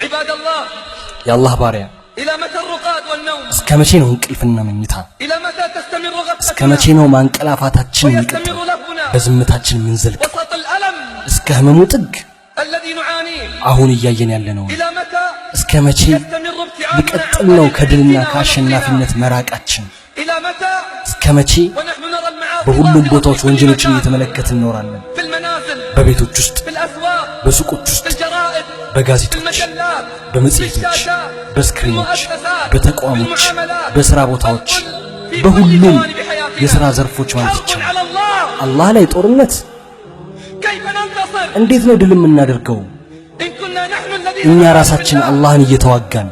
عباد الله يا الله باريا إلى متى الرقاد والنوم እስከ መቼ ነው እንቅልፍና መኝታ إلى متى تستمر እስከ መቼ ነው ማንቀላፋታችን ويستمر የሚቀጥለው لهفنا በዝምታችን ምንዘልቅ وسط الألم እስከ ህመሙ ጥግ الذي نعانيه አሁን እያየን ያለነው إلى متى እስከ መቼ يستمر ابتعادنا ሊቀጥል ነው ከድልና ከአሸናፊነት መራቃችን إلى متى እስከ መቼ ونحن نرى المعاصي በሁሉም ቦታዎች ظاهرة ወንጀሎችን في كل እየተመለከትን እንኖራለን مكان. في المنازل በቤቶች ውስጥ في الأسواق በሱቆች في ውስጥ الجرائد في በጋዜጦች المجلات في በመጽሔቶች الشاشات في በስክሪኖች المؤسسات በተቋሞች في المعاملات በስራ ቦታዎች في كل በሁሉም جوانب حياتنا. የሥራ ዘርፎች ማለት حرب ይቻላል على الله አላህ ላይ ጦርነት كيف ننتصر እንዴት ነው ድል የምናደርገው إن كنا نحن الذين እኛ نعبد ራሳችን الله؟ አላህን እየተዋጋን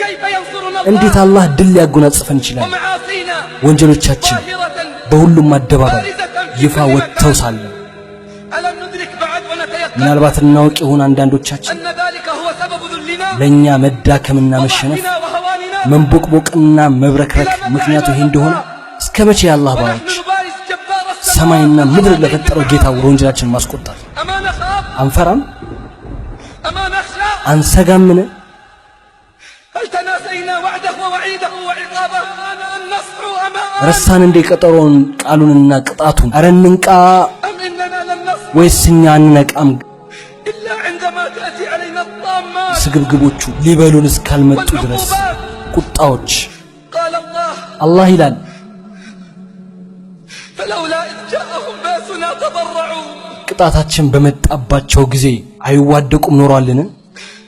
كيف ينصرنا እንዴት الله አላህ ድል ሊያጎናጽፈን ይችላል ومعاصينا ወንጀሎቻችን ظاهرة በሁሉም አደባባይ ይፋ ወጥተው ሳለ ألم ندرك بعد ونتيقن ምናልባት እናውቅ ይሆን አንዳንዶቻችን أن ذلك هو سبب ذلنا ለኛ መዳከምና መሸነፍ وضعفنا وهواننا መንቦቅቦቅና መብረክረክ ምክንያቱ ይሄ እንደሆነ እስከ መቼ የአላህ ونحن ባሮች نبارز جبار السماء ሰማይና ምድር ለፈጠረው ጌታ ወንጀላችን ማስቆጣት أما نخاف አንፈራም أما نخشى አንሰጋምን هل تناسينا وعده ووعيده وعقابه أن نصحو أما ረሳን እንደ ቀጠሮን ቃሉንና ቅጣቱን አረ እንንቃ أم إننا لن نصحو ወይስ እኛ አንነቃም إلا عندما تأتي علينا الطامات ስግብግቦቹ ሊበሉን እስካልመጡ ድረስ والعقوبات ቁጣዎች قال الله አላህ ይላል فلولا إذ جاءهم باسنا تضرعوا ቅጣታችን በመጣባቸው ጊዜ አይዋደቁም ኖሯልን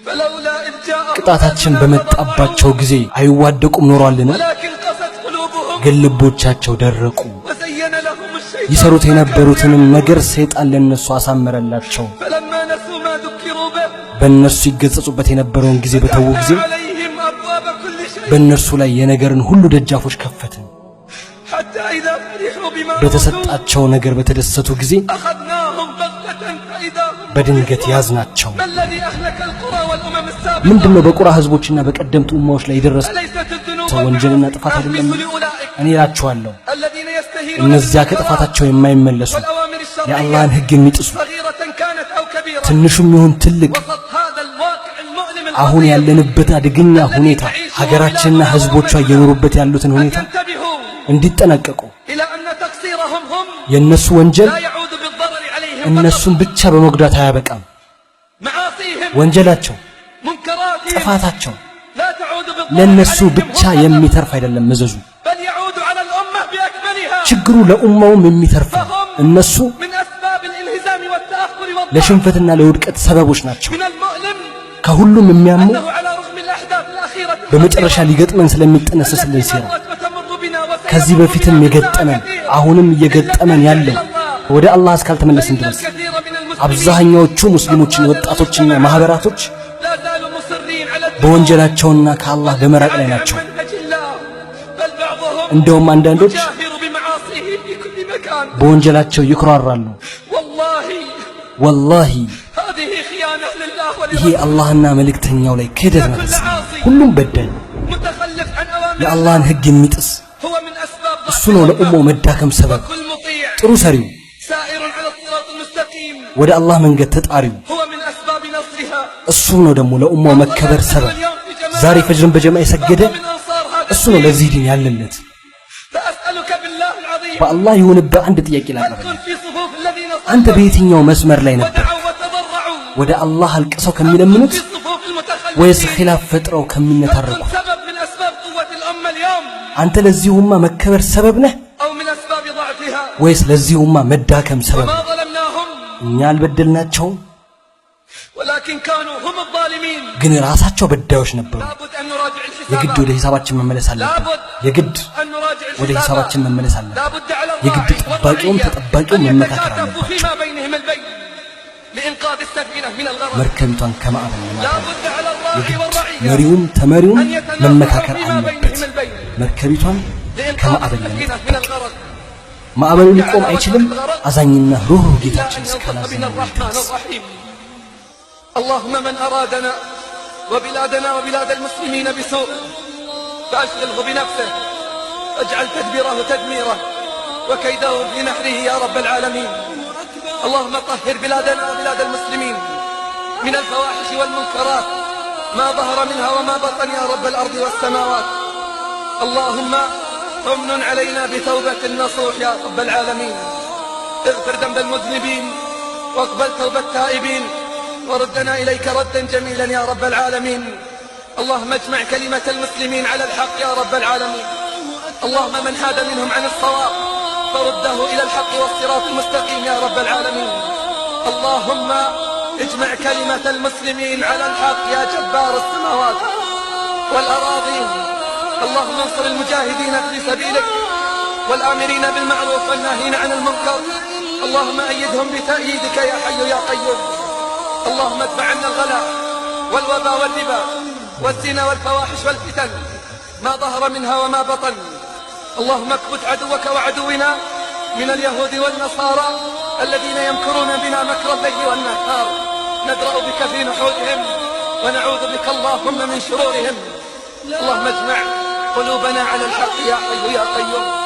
فلولا إذ جاءهم ቅጣታችን باسنا በመጣባቸው تضرعوا ጊዜ አይዋደቁም ኖሯልን ولكن قست قلوبهم ግን ልቦቻቸው ደረቁ وزين لهم الشيطان ይሰሩት ما የነበሩትንም كانوا ነገር ሰይጣን ለነሱ አሳመረላቸው يعملون. فلما نسوا ما ذكروا به በእነርሱ ይገጸጹበት የነበረውን ጊዜ በተው ጊዜ فتحنا عليهم أبواب كل شيء በእነርሱ ላይ የነገርን ሁሉ ደጃፎች ከፈትን حتى إذا فرحوا بما أوتوا በተሰጣቸው ነገር በተደሰቱ ጊዜ أخذناهم بغتة فإذا هم በድንገት ያዝናቸው ما الذي أهلك القرى والأمم السابقة ምንድነው በቁራ ህዝቦችና በቀደምት ኡማዎች ላይ የደረሰው أليست الذنوب ወንጀልና ጥፋት والمعاصي አይደለም مثل أولئك እኔ እላችኋለሁ الذين يستهينون እነዚያ بالقضاء ከጥፋታቸው የማይመለሱ والأوامر የአላህን الشرعية ህግ የሚጥሱ صغيرة كانت أو كبيرة ትንሹም ይሁን ትልቅ وسط هذا الواقع المؤلم አሁን الخطير ያለንበት አደገኛ ሁኔታ ሀገራችንና ህዝቦቿ እየኖሩበት ያሉትን أن ሁኔታ ينتبهوا እንዲጠነቀቁ إلى أن تقصيرهم هم የነሱ ወንጀል لا يعود بالضرر عليهم እነሱን فقط. ብቻ በመጉዳት አያበቃም معاصيهم ወንጀላቸው منكراتهم ጥፋታቸው لا تعود بالضرر ለነሱ عليهم ብቻ هم فقط. የሚተርፍ አይደለም መዘዙ بل يعود على الأمة بأكملها ችግሩ ለኡማውም የሚተርፍ ነው እነሱ من أسباب الانهزام والتأخر والضعف ለሽንፈትና ለውድቀት ሰበቦች ናቸው من المؤلم ከሁሉም የሚያሙ أنه على رغم الأحداث الأخيرة በመጨረሻ ሊገጥመን ስለሚጠነሰስልን التي ሴራ مرت وتمر بنا وسيمر ከዚህ በፊትም بنا የገጠመን كثير. አሁንም እየገጠመን ያለው ወደ አላህ እስካልተመለስን فإن ድረስ الكثير من المسلمين አብዛኛዎቹ ሙስሊሞችና ወጣቶችና ማህበራቶች لا زالوا مصرين على الدين በወንጀላቸውና ከአላህ በመራቅ ላይ ናቸው عن منهج الله. بل بعضهم እንደውም አንዳንዶች يجاهر بمعاصيه في كل مكان በወንጀላቸው ይኩራራሉ والله ወላሂ هذه خيانة لله ይሄ ولرسوله አላህና መልእክተኛው ላይ ክህደት ነው ሁሉም በደል متخلف عن أوامر የአላህን ህግ የሚጥስ هو من أسباب እሱ ضعف ነው الأمة. ለኡማው መዳከም ሰበብ وكل مطيع ጥሩ ሰሪው سائر على الصراط المستقيم ወደ አላህ መንገድ ተጣሪው هو من أسباب نصرها. እሱ ነው ደግሞ ለኡማው መከበር ሰበብ اليوم في جماعة ዛሬ ፈጅርን በጀማ የሰገደ من أنصار هذا እሱ ነው ለዚህ ዲን ያለለት فأسألك بالله العظيم በአላህ ይሁንብህ አንድ ጥያቄ أن ላቀርብ كن في صفوف الذين አንተ صبروا በየትኛው መስመር ላይ ነበር ودعوا وتضرعوا ወደ አላህ አልቅሰው أن كن ከሚለምኑት في صفوف ወይስ المتخلفين ኺላፍ ፈጥረው أن ከሚነታረኩ كن سبب من أسباب قوة الأمة اليوم አንተ ለዚህ ኡማ መከበር ሰበብ ነህ أو من أسباب ضعفها. ወይስ ለዚህ ኡማ መዳከም ሰበብ وما ظلمناهم እኛ አልበደልናቸውም ولكن كانوا هم الظالمين. ግን ራሳቸው በዳዮች ነበሩ لابد أن نراجع የግድ الحسابات. ወደ ሂሳባችን መመለስ አለብን لابد የግድ أن نراجع ወደ الحسابات. ሂሳባችን መመለስ አለብን لابد على የግድ الراعي ጠባቂውም والرعية ተጠባቂውም أن መመካከር يتكاتفوا አለባቸው فيما بينهم البين لإنقاذ السفينة من الغرق. መርከቢቷን ከማዕበል ለማዳን لابد على الراعي የግድ والرعية መሪውም ተመሪውም أن يتنازعوا መመካከር فيما አለበት بينهم البين መርከቢቷን لإنقاذ ከማዕበል السفينة ለማዳን من الغرق. ማዕበሉ ሊቆም አይችልም አዛኝና ሩህሩህ إلا ጌታችን أن يوفق እስካላዘነ بنا الرحمن الرحيم. اللهم من أرادنا وبلادنا وبلاد المسلمين بسوء فأشغله بنفسه واجعل تدبيره تدميره وكيده في نحره يا رب العالمين. اللهم طهر بلادنا وبلاد المسلمين من الفواحش والمنكرات ما ظهر منها وما بطن يا رب الأرض والسماوات. اللهم امن علينا بتوبة نصوح يا رب العالمين. اغفر ذنب المذنبين واقبل توبة التائبين وردنا إليك ردا جميلا يا رب العالمين. اللهم اجمع كلمة المسلمين على الحق يا رب العالمين. اللهم من حاد منهم عن الصواب فرده إلى الحق والصراط المستقيم يا رب العالمين. اللهم اجمع كلمة المسلمين على الحق يا جبار السماوات والأراضين. اللهم انصر المجاهدين في سبيلك والآمرين بالمعروف والناهين عن المنكر. اللهم أيدهم بتأييدك يا حي يا قيوم. اللهم ادفع عنا الغلا والوباء والربا والزنا والفواحش والفتن ما ظهر منها وما بطن. اللهم اكبت عدوك وعدونا من اليهود والنصارى الذين يمكرون بنا مكر الليل والنهار. ندرأ بك في نحورهم ونعوذ بك اللهم من شرورهم. اللهم اجمع قلوبنا على الحق يا حي يا قيوم.